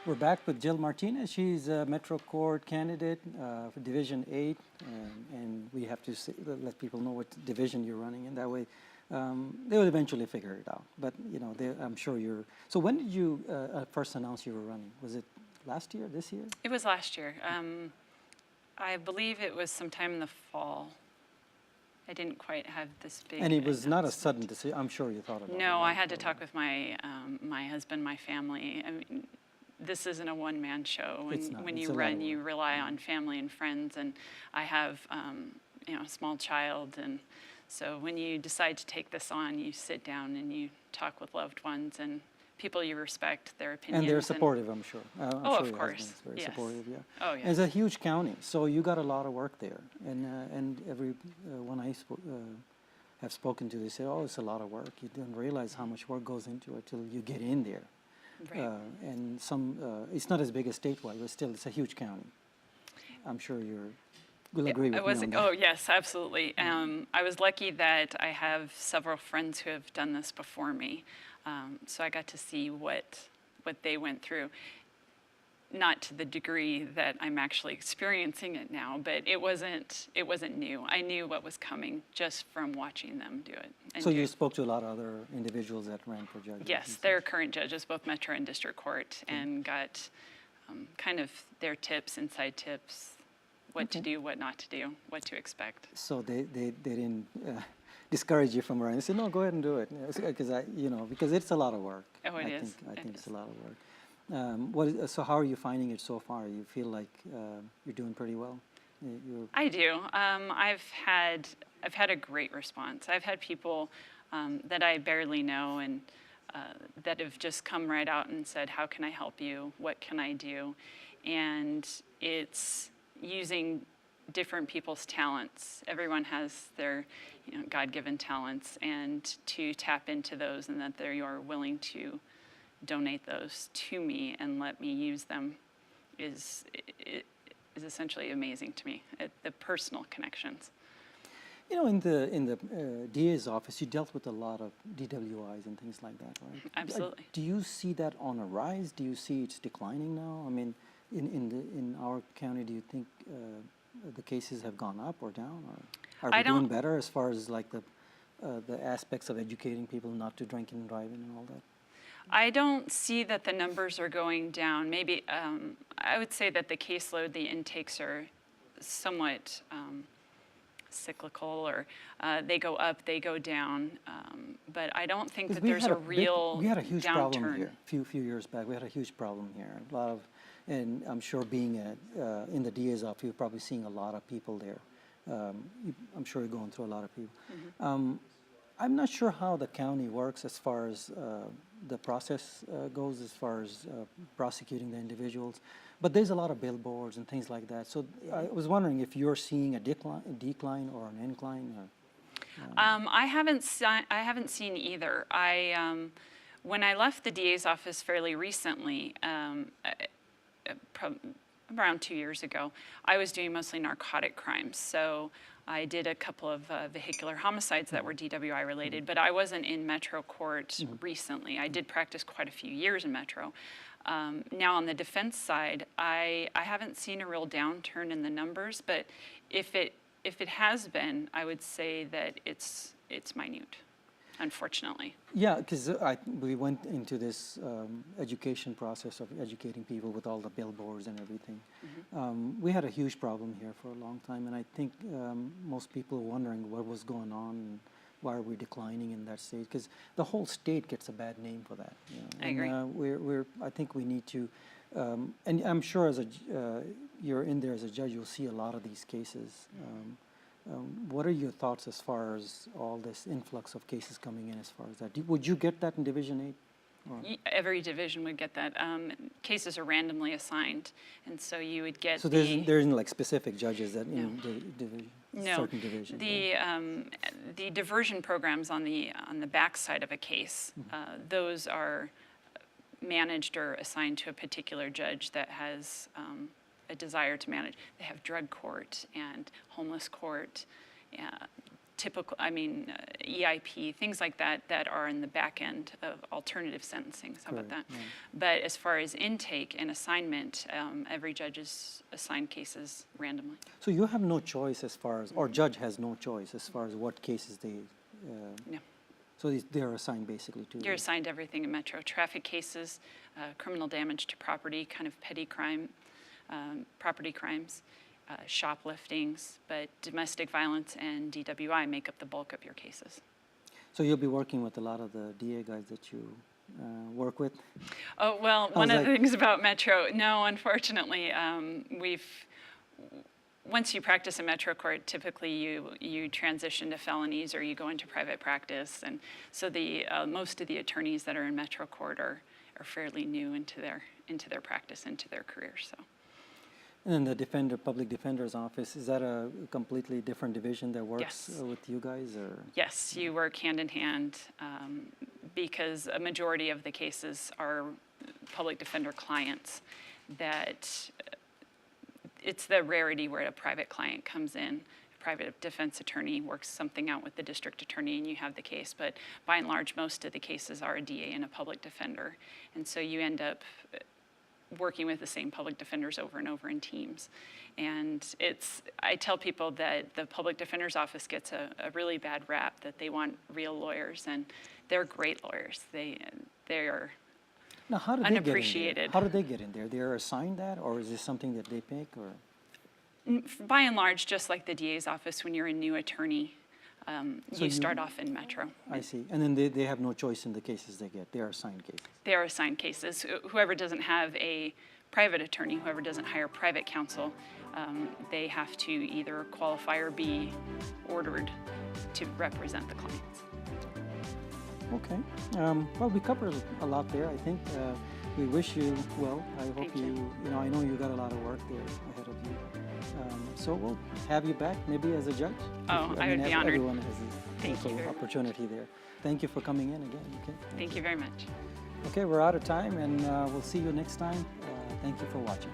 We're back with Jill Martinez. She's a Metro Court candidate for Division 8, and we have to let people know what division you're running in. That way, they will eventually figure it out. But you know, I'm sure you're. So when did you first announce you were running? Was it last year? This year? It was last year. I believe it was sometime in the fall. I didn't quite have this big. And it was not a sudden decision. I'm sure you thought about it. No, I had to talk with my my husband, my family. I mean, this isn't a one-man show. When you run, you rely on family and friends, and I have you know, a small child, and so when you decide to take this on, you sit down and you talk with loved ones and people you respect, their opinions. And they're supportive, I'm sure. I'm sure of your course. husband's very Yes. supportive, yeah. Oh, yes. It's a huge county, so you got a lot of work there. And every one I have spoken to, they say, oh, it's a lot of work. You don't realize how much work goes into it till you get in there. Right. And it's not as big as statewide, but still, it's a huge county. I'm sure you'll agree with me on that. Oh, yes, absolutely. I was lucky that I have several friends who have done this before me. So I got to see what they went through. Not to the degree that I'm actually experiencing it now, but it wasn't new. I knew what was coming just from watching them do it. So you spoke to a lot of other individuals that ran for judges? Yes, they're current judges, both Metro and District Court, and got kind of their tips, inside tips, what to do, what not to do, what to expect. So they didn't discourage you from running. They said, no, go ahead and do it, because it's a lot of work. Oh, it is. I think it's a lot of work. So how are you finding it so far? You feel like you're doing pretty well? I do. I've had a great response. I've had people that I barely know and that have just come right out and said, how can I help you? What can I do? And it's using different people's talents. Everyone has their God-given talents, and to tap into those, and that they are willing to donate those to me and let me use them is essentially amazing to me. The personal connections. You know, in the DA's office, you dealt with a lot of DWIs and things like that, right? Absolutely. Do you see that on a rise? Do you see it's declining now? I mean, in our county, do you think the cases have gone up or down, or are we doing better as far as like the aspects of educating people not to drink and driving and all that? I don't see that the numbers are going down. Maybe I would say that the caseload, the intakes are somewhat cyclical, or they go up, they go down. But I don't think that there's a real we had a huge downturn. Problem here a few years back. We had a huge problem here. A lot of, and I'm sure being in the DA's office, you're probably seeing a lot of people there. I'm sure you're going through a lot of people. Mm-hmm. I'm not sure how the county works as far as the process goes, as far as prosecuting the individuals, but there's a lot of billboards and things like that. So I was wondering if you're seeing a decline or an incline. I haven't seen either. When I left the DA's office fairly recently, around 2 years ago, I was doing mostly narcotic crimes. So I did a couple of vehicular homicides that were DWI related, but I wasn't in Metro Court recently. I did practice quite a few years in Metro. Now on the defense side, I haven't seen a real downturn in the numbers, but if it has been, I would say that it's minute, unfortunately. Yeah, because we went into this education process of educating people with all the billboards and everything. Mm-hmm. We had a huge problem here for a long time, and I think most people are wondering what was going on and why are we declining in that state, because the whole state gets a bad name for that. I agree. I think we need to, and I'm sure as you're in there as a judge, you'll see a lot of these cases. What are your thoughts as far as all this influx of cases coming in as far as that? Would you get that in Division 8? Or? Every division would get that. Cases are randomly assigned, and so you would get. So there isn't like specific judges that in certain divisions. The diversion programs on the back side of a case, those are managed or assigned to a particular judge that has a desire to manage. They have drug court and homeless court, typical, EIP, things like that that are in the back end of alternative sentencing. How about that? Correct, yeah. But as far as intake and assignment, every judge is assigned cases randomly. So you have no choice as far as, or judge has no choice as far as what cases they. No. So they're assigned basically to. You're assigned everything in Metro. Traffic cases, criminal damage to property, kind of petty crime, property crimes, shopliftings, but domestic violence and DWI make up the bulk of your cases. So you'll be working with a lot of the DA guys that you work with? Oh, well, one of the things about Metro, no, unfortunately, once you practice in Metro Court, typically you transition to felonies or you go into private practice. And so most of the attorneys that are in Metro Court are fairly new into their practice, into their career, so. And then the public defender's office, is that a completely different division that works with you guys, or? Yes, you work hand in hand because a majority of the cases are public defender clients that it's the rarity where a private client comes in. A private defense attorney works something out with the district attorney and you have the case, but by and large, most of the cases are a DA and a public defender. And so you end up working with the same public defenders over and over in teams. And I tell people that the public defender's office gets a really bad rap, that they want real lawyers, and they're great lawyers. They're Now, how do they unappreciated. Get in there? How do they get in there? They're assigned that, or is this something that they pick, or? By and large, just like the DA's office, when you're a new attorney, you start off in Metro. I see. And then they have no choice in the cases they get. They are assigned cases. They are assigned cases. Whoever doesn't have a private attorney, whoever doesn't hire private counsel, they have to either qualify or be ordered to represent the clients. Okay. Well, we covered a lot there, I think. We wish you well. I hope Thank you. I know you got a lot of work there ahead of you. So we'll have you back maybe as a judge. Oh, I would be honored. Everyone has Thank you an very much. opportunity there. Thank you for coming in again. Okay. Thank you very much. Okay, we're out of time, and we'll see you next time. Thank you for watching.